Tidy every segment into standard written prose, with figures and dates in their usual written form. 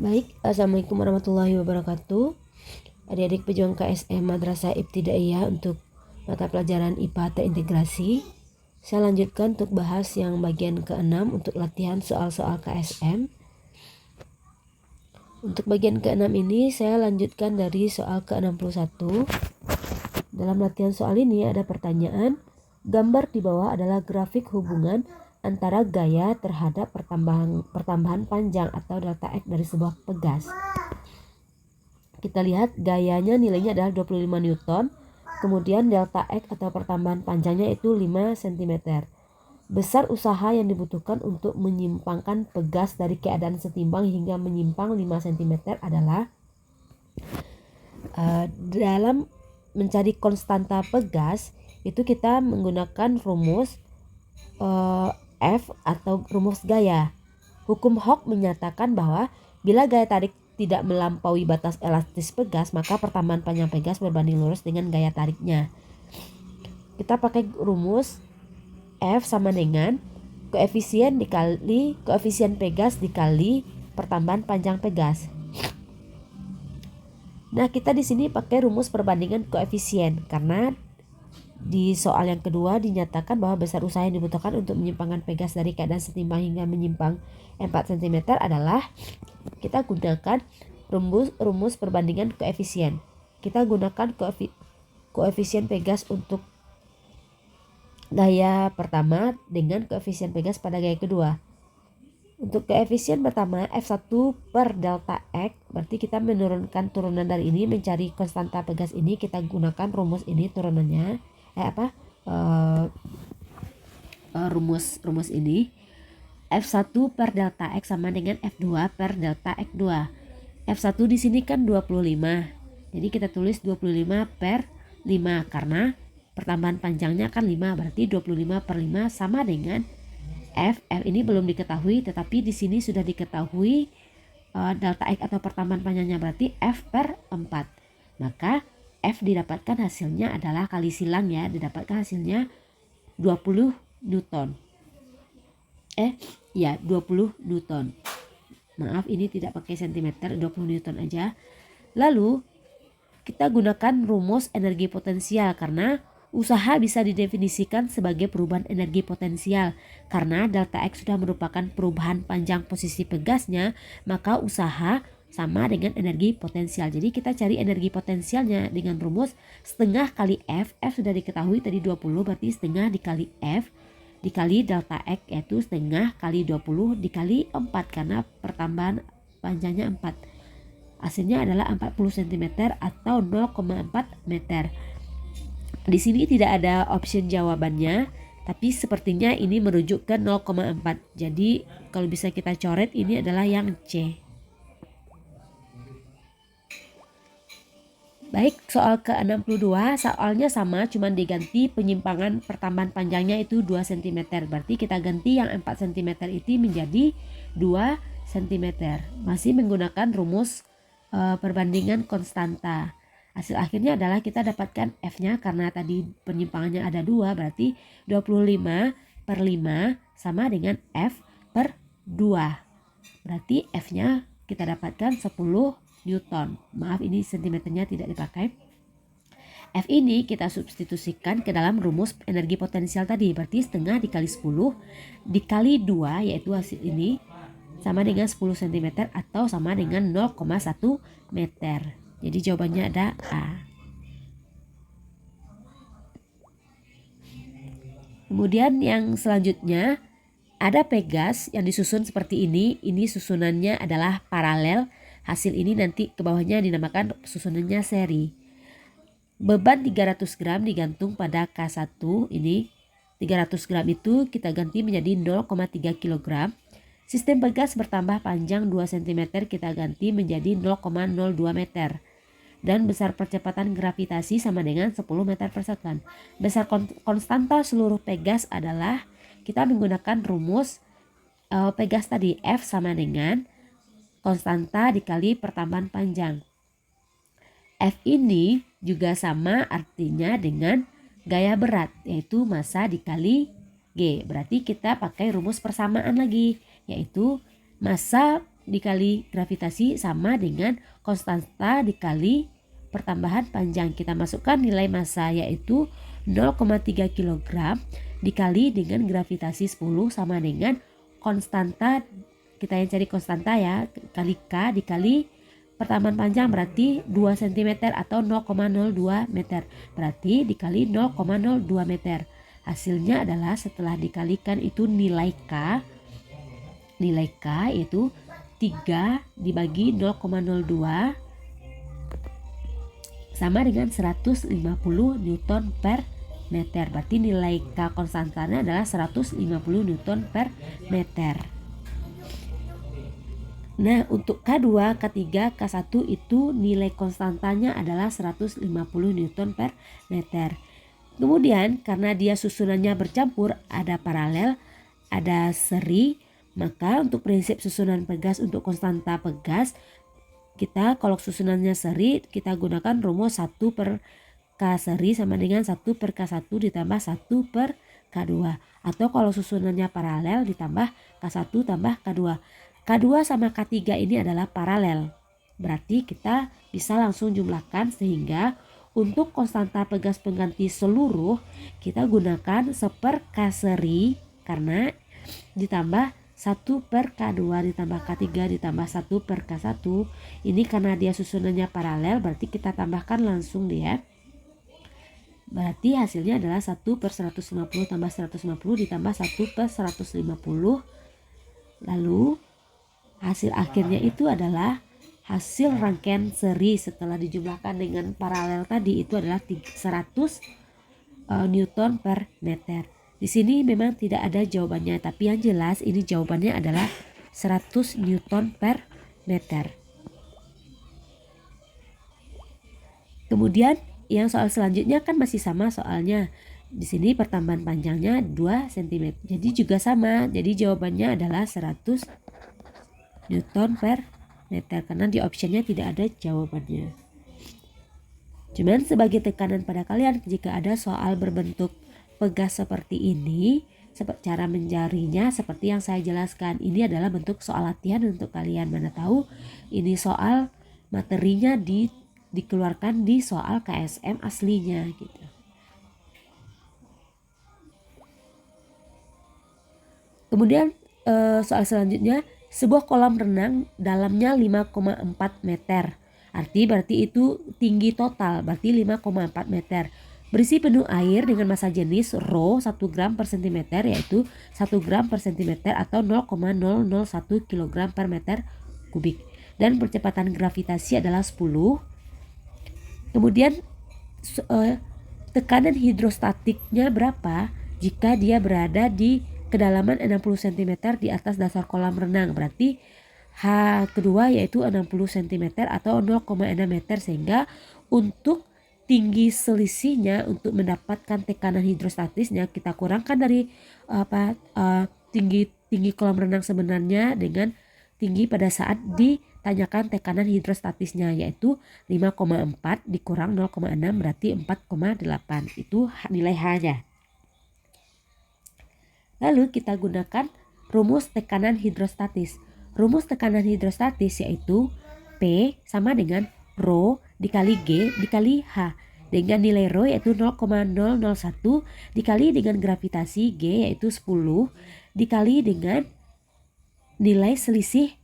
Baik, Assalamualaikum warahmatullahi wabarakatuh. Adik-adik pejuang KSM Madrasah Ibtidaiyah untuk mata pelajaran IPA terintegrasi. Saya lanjutkan untuk bahas yang bagian ke-6 untuk latihan soal-soal KSM. Untuk bagian ke-6 ini saya lanjutkan dari soal ke-61. Dalam latihan soal ini ada pertanyaan, gambar di bawah adalah grafik hubungan antara gaya terhadap pertambahan panjang atau delta X dari sebuah pegas. Kita lihat gayanya nilainya adalah 25 Newton, kemudian delta X atau pertambahan panjangnya itu 5 cm. Besar usaha yang dibutuhkan untuk menyimpangkan pegas dari keadaan setimbang hingga menyimpang 5 cm adalah dalam mencari konstanta pegas itu kita menggunakan rumus F atau rumus gaya. Hukum Hooke menyatakan bahwa bila gaya tarik tidak melampaui batas elastis pegas, maka pertambahan panjang pegas berbanding lurus dengan gaya tariknya. Kita pakai rumus F sama dengan koefisien dikali koefisien pegas dikali pertambahan panjang pegas. Nah, kita di sini pakai rumus perbandingan koefisien karena di soal yang kedua dinyatakan bahwa besar usaha yang dibutuhkan untuk menyimpangkan pegas dari keadaan setimbang hingga menyimpang 4 cm adalah kita gunakan rumus perbandingan koefisien. Kita gunakan koefisien pegas untuk gaya pertama dengan koefisien pegas pada gaya kedua. Untuk koefisien pertama F1 per delta X, berarti kita menurunkan turunan dari ini mencari konstanta pegas ini, kita gunakan rumus ini turunannya rumus ini F1 per delta X sama dengan F2 per delta X2. F1 di sini kan 25. Jadi kita tulis 25 per 5 karena pertambahan panjangnya kan 5, berarti 25 per 5 sama dengan F ini belum diketahui, tetapi di sini sudah diketahui delta X atau pertambahan panjangnya berarti F per 4. Maka F didapatkan hasilnya adalah kali silang ya, didapatkan hasilnya 20 Newton. 20 Newton. Maaf, ini tidak pakai sentimeter, 20 Newton aja. Lalu kita gunakan rumus energi potensial karena usaha bisa didefinisikan sebagai perubahan energi potensial. Karena delta X sudah merupakan perubahan panjang posisi pegasnya, maka usaha sama dengan energi potensial. Jadi kita cari energi potensialnya dengan rumus setengah kali F. F sudah diketahui tadi 20, berarti setengah dikali F dikali delta X, yaitu setengah kali 20 dikali 4 karena pertambahan panjangnya 4. Hasilnya adalah 40 cm atau 0,4 meter. Di sini tidak ada option jawabannya, tapi sepertinya ini merujuk ke 0,4. Jadi kalau bisa kita coret, ini adalah yang C. Baik, soal ke-62, soalnya sama, cuman diganti penyimpangan pertambahan panjangnya itu 2 cm. Berarti kita ganti yang 4 cm itu menjadi 2 cm. Masih menggunakan rumus perbandingan konstanta. Hasil akhirnya adalah kita dapatkan F-nya karena tadi penyimpangannya ada 2, berarti 25 per 5 sama dengan F per 2. Berarti F-nya kita dapatkan 10 Newton. Maaf, ini sentimeternya tidak dipakai. F ini kita substitusikan ke dalam rumus energi potensial tadi. Berarti setengah dikali 10 dikali 2, yaitu hasil ini sama dengan 10 cm atau sama dengan 0,1 meter. Jadi jawabannya ada A. Kemudian yang selanjutnya ada pegas yang disusun seperti ini. Ini susunannya adalah paralel. Hasil ini nanti ke bawahnya dinamakan susunannya seri. Beban 300 gram digantung pada K1. Ini 300 gram itu kita ganti menjadi 0,3 kg. Sistem pegas bertambah panjang 2 cm kita ganti menjadi 0,02 meter. Dan besar percepatan gravitasi sama dengan 10 meter per second. Besar konstanta seluruh pegas adalah kita menggunakan rumus pegas tadi, F sama dengan konstanta dikali pertambahan panjang. F ini juga sama artinya dengan gaya berat, yaitu massa dikali G. Berarti kita pakai rumus persamaan lagi, yaitu massa dikali gravitasi sama dengan konstanta dikali pertambahan panjang. Kita masukkan nilai massa yaitu 0,3 kg dikali dengan gravitasi 10 sama dengan konstanta, kita yang cari konstanta ya, kali K dikali pertambahan panjang berarti 2 cm atau 0,02 meter, berarti dikali 0,02 meter. Hasilnya adalah setelah dikalikan itu nilai K yaitu 3 dibagi 0,02 sama dengan 150 Newton per meter. Berarti nilai K konstantanya adalah 150 Newton per meter. Nah, untuk K2, K3, K1 itu nilai konstantanya adalah 150 Newton per meter. Kemudian karena dia susunannya bercampur, ada paralel, ada seri, maka untuk prinsip susunan pegas untuk konstanta pegas, kita kalau susunannya seri kita gunakan rumus 1 per K seri sama dengan 1 per K1 ditambah 1 per K2. Atau kalau susunannya paralel ditambah K1 tambah K2. K2 sama K3 ini adalah paralel. Berarti kita bisa langsung jumlahkan sehingga untuk konstanta pegas pengganti seluruh kita gunakan 1 per K seri karena ditambah 1 per K2 ditambah K3 ditambah 1 per K1. Ini karena dia susunannya paralel berarti kita tambahkan langsung dia. Berarti hasilnya adalah 1 per 150 tambah 150 ditambah 1 per 150. Lalu hasil akhirnya itu adalah hasil rangkaian seri setelah dijumlahkan dengan paralel tadi itu adalah 100 Newton per meter. Di sini memang tidak ada jawabannya, tapi yang jelas ini jawabannya adalah 100 Newton per meter. Kemudian yang soal selanjutnya kan masih sama soalnya. Di sini pertambahan panjangnya 2 cm. Jadi juga sama. Jadi jawabannya adalah 100 Newton per meter karena di optionnya tidak ada jawabannya. Cuman sebagai tekanan pada kalian jika ada soal berbentuk pegas seperti ini, cara mencarinya seperti yang saya jelaskan. Ini adalah bentuk soal latihan untuk kalian. Mana tahu ini soal materinya dikeluarkan di soal KSM aslinya gitu. Kemudian soal selanjutnya, sebuah kolam renang dalamnya 5,4 meter. Berarti itu tinggi total, berarti 5,4 meter. Berisi penuh air dengan massa jenis rho 1 gram per cm yaitu 1 gram per cm atau 0,001 kg per meter kubik. Dan percepatan gravitasi adalah 10. Kemudian tekanan hidrostatiknya berapa jika dia berada di kedalaman 60 cm di atas dasar kolam renang. Berarti H kedua yaitu 60 cm atau 0,6 meter sehingga untuk tinggi selisihnya untuk mendapatkan tekanan hidrostatisnya kita kurangkan dari tinggi kolam renang sebenarnya dengan tinggi pada saat ditanyakan tekanan hidrostatisnya yaitu 5,4 dikurang 0,6 berarti 4,8. Itu nilai H-nya. Lalu kita gunakan rumus tekanan hidrostatis. Rumus tekanan hidrostatis yaitu P sama dengan rho dikali G dikali H dengan nilai rho yaitu 0,001 dikali dengan gravitasi G yaitu 10 dikali dengan nilai selisih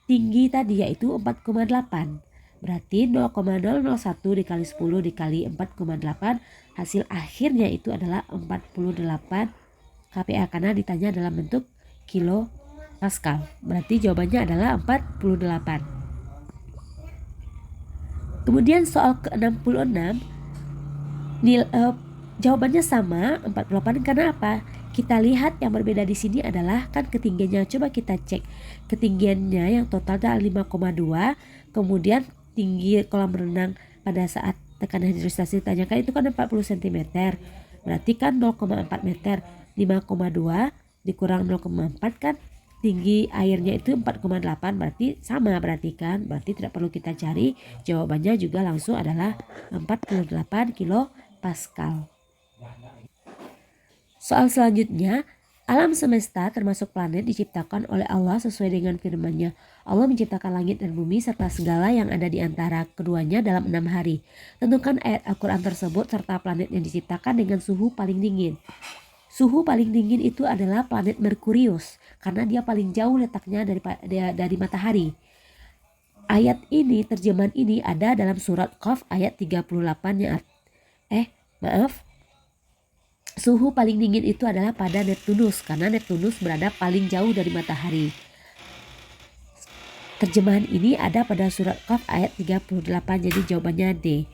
tinggi tadi yaitu 4,8. Berarti 0,001 dikali 10 dikali 4,8 hasil akhirnya itu adalah 48 kPa karena ditanya dalam bentuk kilo Pascal. Berarti jawabannya adalah 48. Kemudian soal ke-66 jawabannya sama 48 karena apa? Kita lihat yang berbeda di sini adalah kan ketinggiannya. Coba kita cek ketinggiannya yang total adalah 5,2. Kemudian tinggi kolam renang pada saat tekanan hidrostatis ditanyakan itu kan 40 cm. Berarti kan 0,4 meter. 5,2 dikurang 0,4 kan tinggi airnya itu 4,8 berarti sama berarti kan. Berarti tidak perlu kita cari. Jawabannya juga langsung adalah 48 kilo Pascal. Soal selanjutnya Alam semesta termasuk planet diciptakan oleh Allah sesuai dengan firman-Nya. Allah menciptakan langit dan bumi serta segala yang ada di antara keduanya dalam 6 hari. Tentukan ayat Al-Quran tersebut serta planet yang diciptakan dengan suhu paling dingin. Suhu paling dingin itu adalah planet Merkurius karena dia paling jauh letaknya dari matahari. Ayat ini, terjemahan ini ada dalam surat Qaf ayat 38-nya. Suhu paling dingin itu adalah pada Neptunus karena Neptunus berada paling jauh dari matahari. Terjemahan ini ada pada surat Qaf ayat 38, jadi jawabannya D.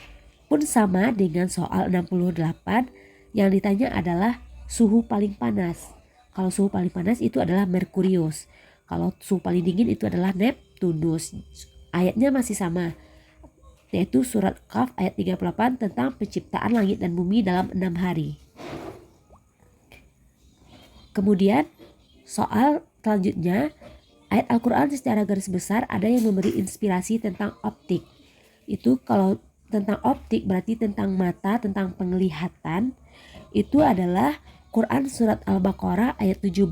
Pun sama dengan soal 68, yang ditanya adalah suhu paling panas. Kalau suhu paling panas itu adalah Merkurius. Kalau suhu paling dingin itu adalah Neptunus. Ayatnya masih sama, yaitu surat Qaf ayat 38 tentang penciptaan langit dan bumi dalam 6 hari. Kemudian soal selanjutnya, ayat Al-Quran secara garis besar ada yang memberi inspirasi tentang optik. Itu kalau tentang optik berarti tentang mata, tentang penglihatan. Itu adalah Quran surat Al-Baqarah ayat 17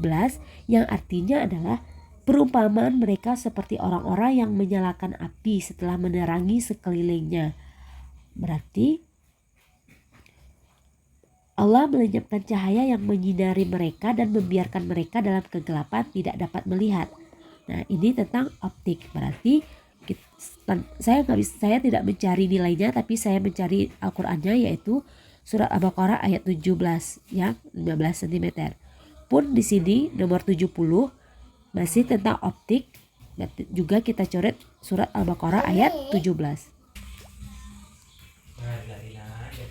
yang artinya adalah perumpamaan mereka seperti orang-orang yang menyalakan api setelah menerangi sekelilingnya. Berarti Allah melenyapkan cahaya yang menyinari mereka dan membiarkan mereka dalam kegelapan tidak dapat melihat. Nah, ini tentang optik. Berarti saya tidak mencari nilainya, tapi saya mencari Al-Qur'annya, yaitu surat Al-Baqarah ayat 17 yang 15 cm. Pun di sini nomor 70 masih tentang optik. Juga kita coret surat Al-Baqarah ayat 17.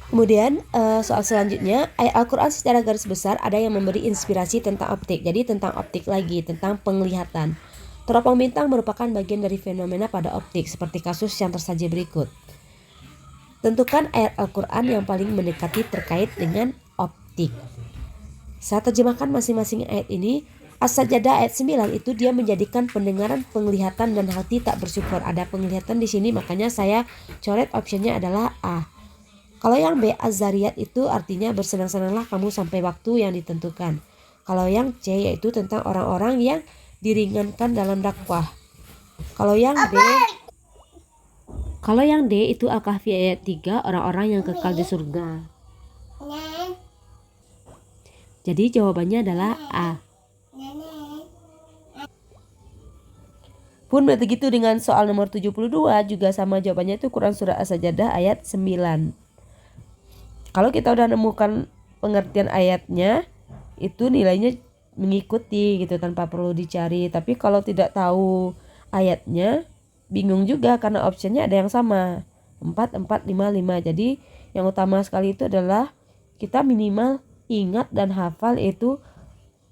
Kemudian soal selanjutnya, ayat Al-Quran secara garis besar ada yang memberi inspirasi tentang optik. Jadi tentang optik lagi, tentang penglihatan. Teropong bintang merupakan bagian dari fenomena pada optik, seperti kasus yang tersaji berikut. Tentukan ayat Al-Quran yang paling mendekati terkait dengan optik. Saya terjemahkan masing-masing ayat ini. As-Sajdah ayat 9 itu dia menjadikan pendengaran, penglihatan, dan hati tak bersyukur. Ada penglihatan di sini, makanya saya coret optionnya adalah A. Kalau yang B, Az-Zariyat itu artinya bersenang-senanglah kamu sampai waktu yang ditentukan. Kalau yang C yaitu tentang orang-orang yang diringankan dalam dakwah. Kalau yang D itu Al-Kahfi ayat 3, orang-orang yang kekal di surga. Jadi jawabannya adalah A. Pun begitu dengan soal nomor 72 juga sama jawabannya, itu Quran surah As-Sajdah ayat 9. Kalau kita udah nemukan pengertian ayatnya, itu nilainya mengikuti gitu tanpa perlu dicari. Tapi kalau tidak tahu ayatnya, bingung juga karena optionnya ada yang sama, 4, 4, 5, 5. Jadi yang utama sekali itu adalah kita minimal ingat dan hafal itu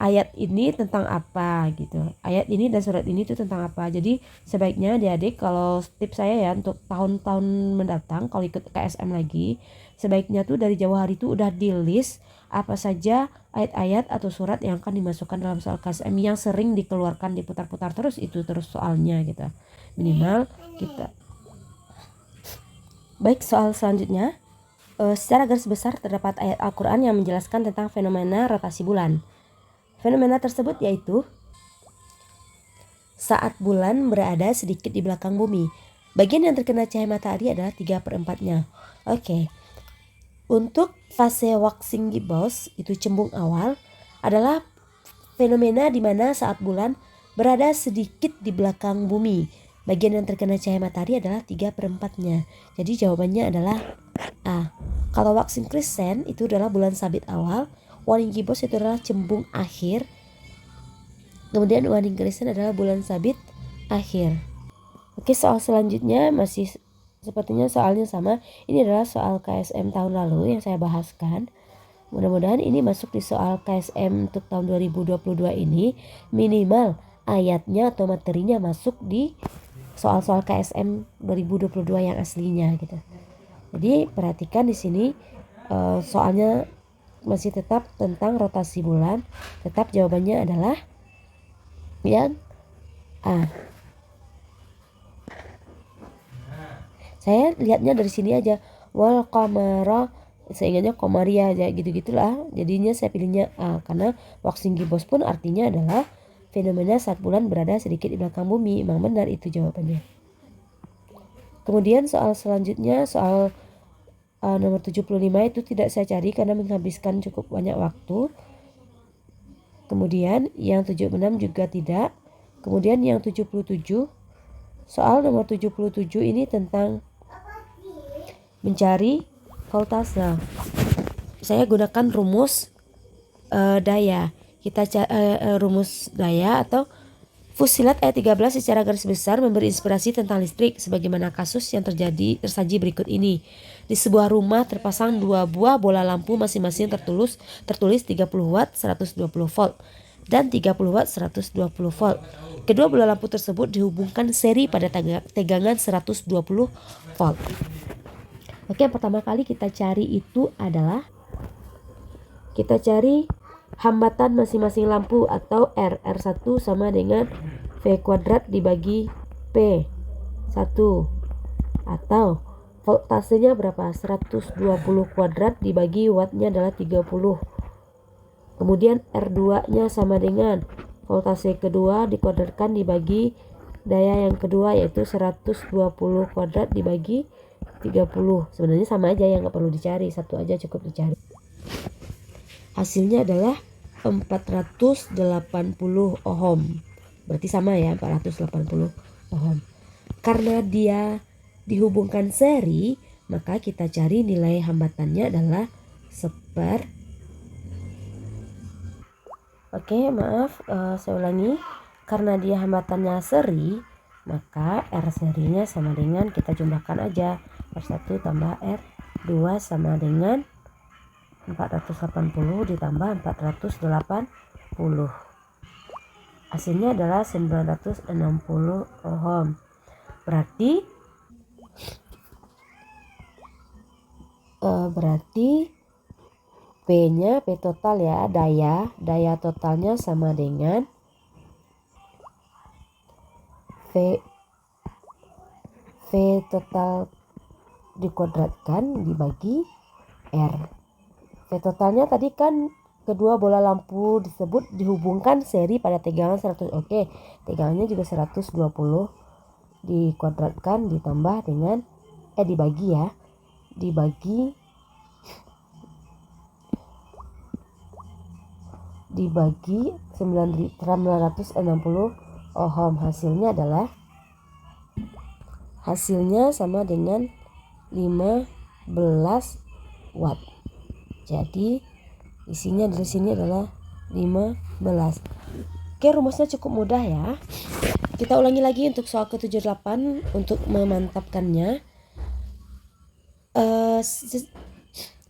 ayat ini tentang apa gitu. Ayat ini dan surat ini itu tentang apa. Jadi sebaiknya adik-adik, kalau tips saya ya untuk tahun-tahun mendatang kalau ikut KSM lagi, sebaiknya tuh dari jauh hari tuh udah di list apa saja ayat-ayat atau surat yang akan dimasukkan dalam soal KSM yang sering dikeluarkan, diputar-putar terus itu terus soalnya gitu. Minimal kita. Baik, soal selanjutnya. Secara garis besar terdapat ayat Al-Quran yang menjelaskan tentang fenomena rotasi bulan. Fenomena tersebut yaitu saat bulan berada sedikit di belakang bumi. Bagian yang terkena cahaya matahari adalah 3/4-nya. Oke. Untuk fase waxing gibbous, itu cembung awal, adalah fenomena di mana saat bulan berada sedikit di belakang bumi. Bagian yang terkena cahaya matahari adalah 3/4-nya. Jadi jawabannya adalah A. Kalau waxing crescent itu adalah bulan sabit awal, waning gibbous itu adalah cembung akhir, kemudian waning crescent adalah bulan sabit akhir. Oke, soal selanjutnya masih sepertinya soalnya sama. Ini adalah soal KSM tahun lalu yang saya bahaskan. Mudah-mudahan ini masuk di soal KSM untuk tahun 2022 ini. Minimal ayatnya atau materinya masuk di soal-soal KSM 2022 yang aslinya gitu. Jadi perhatikan di sini soalnya masih tetap tentang rotasi bulan. Tetap jawabannya adalah yang A. Saya lihatnya dari sini aja. Wal qamara saya ingatnya komaria aja gitu-gitulah, jadinya saya pilihnya A karena waxing gibbous pun artinya adalah fenomena saat bulan berada sedikit di belakang bumi. Memang benar itu jawabannya. Kemudian soal selanjutnya, soal nomor 75 itu tidak saya cari karena menghabiskan cukup banyak waktu. Kemudian yang 76 juga tidak. Kemudian yang 77, soal nomor 77 ini tentang mencari voltase. Saya gunakan rumus daya. Kita rumus daya atau Fusilat ayat 13 secara garis besar memberi inspirasi tentang listrik sebagaimana kasus yang tersaji berikut ini. Di sebuah rumah terpasang 2 buah bola lampu masing-masing tertulis 30 watt 120 volt dan 30 watt 120 volt. Kedua bola lampu tersebut dihubungkan seri pada tegangan 120 volt. Oke, yang pertama kali kita cari itu adalah kita cari hambatan masing-masing lampu atau R. R1 sama dengan V kuadrat dibagi P1. Atau voltasenya berapa? 120 kuadrat dibagi wattnya adalah 30. Kemudian R2-nya sama dengan voltase kedua dikuadratkan dibagi daya yang kedua, yaitu 120 kuadrat dibagi 30. Sebenarnya sama aja ya, nggak perlu dicari, satu aja cukup dicari. Hasilnya adalah 480 ohm. Berarti sama ya, 480 ohm. Karena dia dihubungkan seri, maka kita cari nilai hambatannya adalah Oke, maaf, saya ulangi. Karena dia hambatannya seri, maka R serinya sama dengan, kita jumlahkan aja, R1 tambah R2 sama dengan 480 ditambah 480. Hasilnya adalah 960 ohm. Berarti P-nya, P total ya, daya totalnya sama dengan V total dikuadratkan dibagi R. V totalnya tadi kan kedua bola lampu tersebut dihubungkan seri pada tegangan 100. Oke, tegangannya juga 120 dikuadratkan ditambah dengan dibagi 960 ohm. Hasilnya sama dengan 15 watt. Jadi isinya dari sini adalah 15. Oke, rumusnya cukup mudah ya. Kita ulangi lagi untuk soal ke-78 untuk memantapkannya.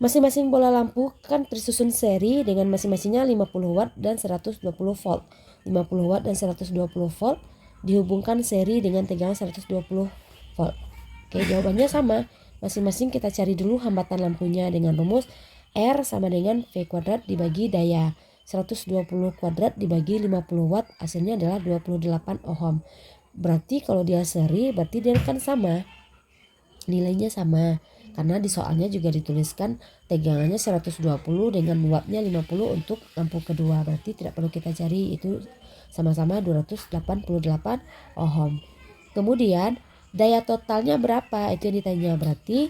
Masing-masing bola lampu kan tersusun seri dengan masing-masingnya 50 watt dan 120 volt. 50 watt dan 120 volt dihubungkan seri dengan tegangan 120 volt. Oke, jawabannya sama. Masing-masing kita cari dulu hambatan lampunya dengan rumus R sama dengan V kuadrat dibagi daya. 120 kuadrat dibagi 50 watt, hasilnya adalah 28 ohm. Berarti kalau dia seri, berarti dia kan sama, nilainya sama. Karena di soalnya juga dituliskan tegangannya 120 dengan wattnya 50 untuk lampu kedua. Berarti tidak perlu kita cari, itu sama-sama 288 ohm. Kemudian daya totalnya berapa? Itu yang ditanya. Berarti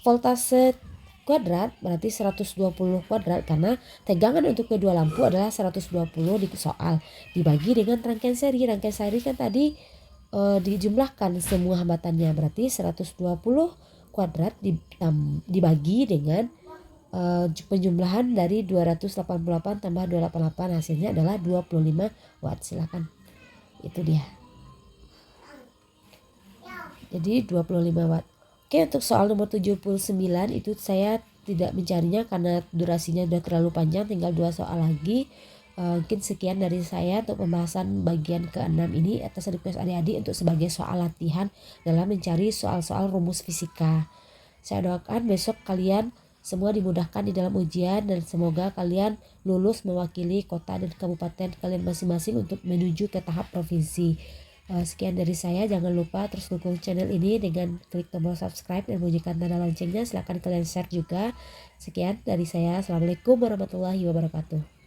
voltase kuadrat berarti 120 kuadrat, karena tegangan untuk kedua lampu adalah 120 di soal, dibagi dengan rangkaian seri. Rangkaian seri kan tadi dijumlahkan semua hambatannya, berarti 120 kuadrat dibagi dengan penjumlahan dari 288 tambah 288, hasilnya adalah 25 watt. Silakan, itu dia. Jadi 25 watt. Oke, untuk soal nomor 79 itu saya tidak mencarinya karena durasinya sudah terlalu panjang, tinggal 2 soal lagi. Mungkin sekian dari saya untuk pembahasan bagian ke-6 ini atas request adik-adik untuk sebagai soal latihan dalam mencari soal-soal rumus fisika. Saya doakan besok kalian semua dimudahkan di dalam ujian dan semoga kalian lulus mewakili kota dan kabupaten kalian masing-masing untuk menuju ke tahap provinsi. Sekian dari saya, jangan lupa terus dukung channel ini dengan klik tombol subscribe dan bunyikan tanda loncengnya. Silahkan kalian share juga. Sekian dari saya, assalamualaikum warahmatullahi wabarakatuh.